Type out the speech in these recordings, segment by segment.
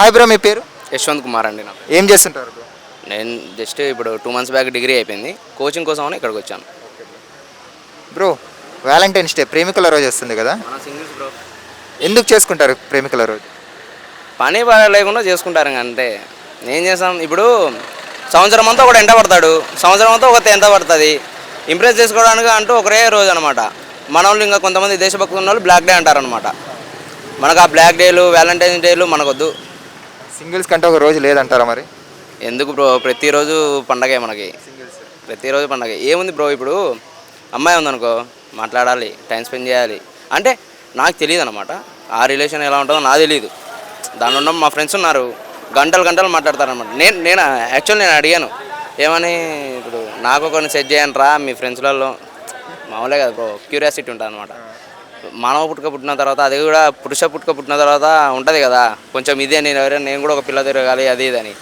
Hi bro, మీ పేరు? యశ్వంత్ కుమార్ అండి నా ఏం చేస్తుంటారు బ్రో? నేను జస్ట్ ఇప్పుడు 2 months బ్యాక్ డిగ్రీ అయిపోయింది. కోచింగ్ కోసం అని ఇక్కడికి వచ్చాను. బ్రో, వ్యాలంటైన్స్ డే ప్రేమికుల రోజు వస్తుంది కదా, మన సింగిల్స్ బ్రో. ఎందుకు చేసుకుంటారు ప్రేమికుల రోజు? పని బాగా లేకుండా చేసుకుంటారు ఇంక అంతే. ఏం చేస్తాం ఇప్పుడు, సంవత్సరం అంతా ఒకటి ఎంట పడతాడు, సంవత్సరం అంతా ఒక ఎంత పడుతుంది. ఇంప్రెస్ చేసుకోవడానికి అంటూ ఒకరే రోజు అనమాట. మన వాళ్ళు ఇంకా కొంతమంది దేశభక్తులు ఉన్న వాళ్ళు బ్లాక్ డే అంటారనమాట. మనకు ఆ బ్లాక్ డేలు వ్యాలంటైన్స్ డేలు మనకొద్దు. సింగిల్స్ కంటే ఒక రోజు లేదంటారా మరి? ఎందుకు బ్రో, ప్రతిరోజు పండగే మనకి. ప్రతిరోజు పండగ ఏముంది బ్రో. ఇప్పుడు అమ్మాయి ఉందనుకో, మాట్లాడాలి, టైం స్పెండ్ చేయాలి. అంటే నాకు తెలియదు అనమాట, ఆ రిలేషన్ ఎలా ఉంటుందో నాకు తెలియదు. దానిలో ఉన్న మా ఫ్రెండ్స్ ఉన్నారు, గంటలు గంటలు మాట్లాడతారనమాట. నేను యాక్చువల్ నేను అడిగాను ఏమని, ఇప్పుడు నాకు కొన్ని సెట్ చేయండి రా మీ ఫ్రెండ్స్లలో. మామూలే కదా బ్రో, క్యూరియాసిటీ ఉంటుంది అనమాట. మానవ పుట్టుక పుట్టిన తర్వాత, అది కూడా పురుష పుట్టుక పుట్టిన తర్వాత ఉంటుంది కదా కొంచెం, ఇదే నేను కూడా ఒక పిల్ల తిరగాలి అది ఇదని.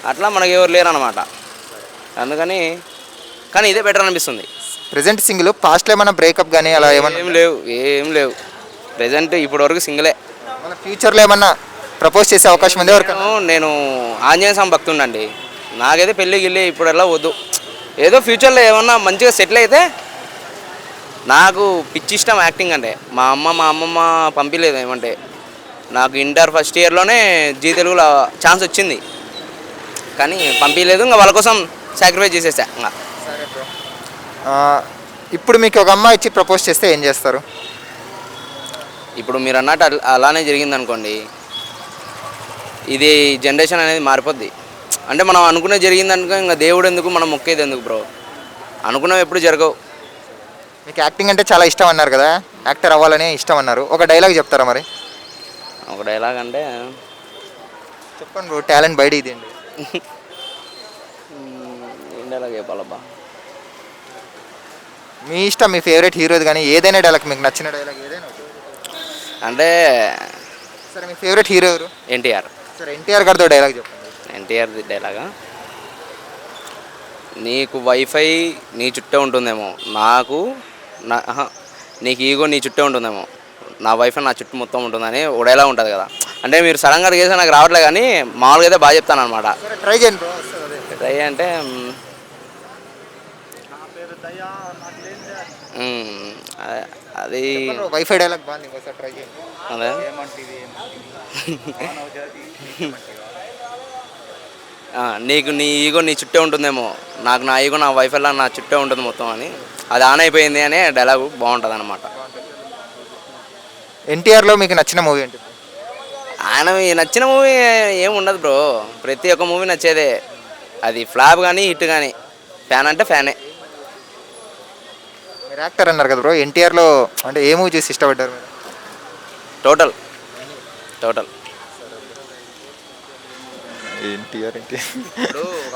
అట్లా మనకి ఎవరు లేరు అనమాట. అందుకని కానీ ఇదే బెటర్ అనిపిస్తుంది. ప్రెజెంట్ సింగిల్, పాస్ట్లో ఏమైనా బ్రేకప్ కానీ అలా ఏమన్నా? ఏం లేవు. ప్రజెంట్ ఇప్పటి వరకు సింగిలే. మన ఫ్యూచర్లో ఏమన్నా ప్రపోజ్ చేసే అవకాశం ఉంది ఎవరికైనా? నేను ఆంజనేయ స్వామి భక్తుండండి. నాకైతే పెళ్ళి గిల్లి ఇప్పుడెలా వద్దు. ఏదో ఫ్యూచర్లో ఏమన్నా మంచిగా సెటిల్ అయితే. నాకు పిచ్చి ఇష్టం యాక్టింగ్ అంటే. మా అమ్మమ్మ పంపించలేదు ఏమంటే. నాకు ఇంటర్ ఫస్ట్ ఇయర్లోనే జీ తెలుగులో ఛాన్స్ వచ్చింది, కానీ పంపించలేదు. ఇంకా వాళ్ళ కోసం సాక్రిఫైస్ చేసేసా ఇంకా. సరే బ్రో, ఇప్పుడు మీకు ఒక అమ్మాయి ఇచ్చి ప్రపోజ్ చేస్తే ఏం చేస్తారు? ఇప్పుడు మీరు అన్నట్టు అలానే జరిగింది అనుకోండి, ఇది జనరేషన్ అనేది మారిపోద్ది. అంటే మనం అనుకునే జరిగింది అనుకో, ఇంకా దేవుడు ఎందుకు, మనం మొక్కేది ఎందుకు బ్రో. అనుకున్నవి ఎప్పుడు జరగవు. మీకు యాక్టింగ్ అంటే చాలా ఇష్టం అన్నారు కదా, యాక్టర్ అవ్వాలని ఇష్టం అన్నారు. ఒక డైలాగ్ చెప్తారా మరి? ఒక డైలాగ్ అంటే చెప్పండి బ్రో, టాలెంట్ బయట ఇదేంటి? ఏం డైలాగ్ చెప్పాలబ్బా. మీ ఇష్టం, మీ ఫేవరెట్ హీరోది కానీ ఏదైనా డైలాగ్, మీకు నచ్చిన డైలాగ్ ఏదైనా. అంటే సరే, మీ ఫేవరెట్ హీరో ఎవరు? ఎన్టీఆర్. సరే, ఎన్టీఆర్ గారితో డైలాగ్ చెప్పండి. ఎన్టీఆర్ డైలాగా, నీకు వైఫై నీ చుట్టే ఉంటుందేమో, నీకు ఈగో నీ చుట్టే ఉంటుందేమో, నా వైఫై నా చుట్టూ మొత్తం ఉంటుందని ఒకడేలా ఉంటుంది కదా. అంటే మీరు సడన్గా అడిగేసి నాకు రావట్లేదు, కానీ మామూలుగా అయితే బాగా చెప్తాను అనమాట. ట్రై చేయండి. ట్రై అంటే అది వైఫై డైలాగ్ బాగుంది, ఇంకోసారి ట్రై చేయండి. అదే నీకు నీ ఈగో నీ చుట్టే ఉంటుందేమో, నాకు నా ఈగో నా వైఫైలా నా చుట్టే ఉంటుంది మొత్తం అని. అది ఆన్ అయిపోయింది అనే డైలాగు బాగుంటుంది అనమాట. ఎన్టీఆర్లో మీకు నచ్చిన మూవీ ఏంటి? ఆయన నచ్చిన మూవీ ఏం ఉండదు బ్రో, ప్రతి ఒక్క మూవీ నచ్చేదే. అది ఫ్లాప్ కానీ హిట్ కానీ, ఫ్యాన్ అంటే ఫ్యానే. మీరు యాక్టర్ అన్నారు కదా బ్రో, ఎన్టీఆర్లో అంటే ఏ మూవీ చూసి ఇష్టపడ్డారు మీరు? టోటల్.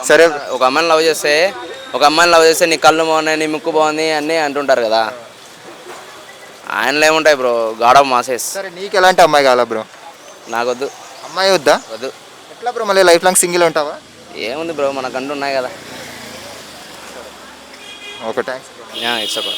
సరే, ఒక అమ్మాయిని లవ్ చేస్తే నీ కళ్ళు బాగున్నాయి, నీ ముక్కు బాగుంది అన్నీ అంటుంటారు కదా. ఆయనలో ఏముంటాయి బ్రో, గాడ్ ఆఫ్ మాసెస్. సరే, నీకు ఎలాంటి అమ్మాయి కావాలా బ్రో? నాకొద్దు. అమ్మాయి వద్దా? వద్దు. ఎట్లా బ్రో, మళ్ళీ లైఫ్ లాంగ్ సింగిల్ ఉంటావా? ఏముంది బ్రో, మనకంటూ ఉన్నాయి కదా. Okay, thanks. It's okay.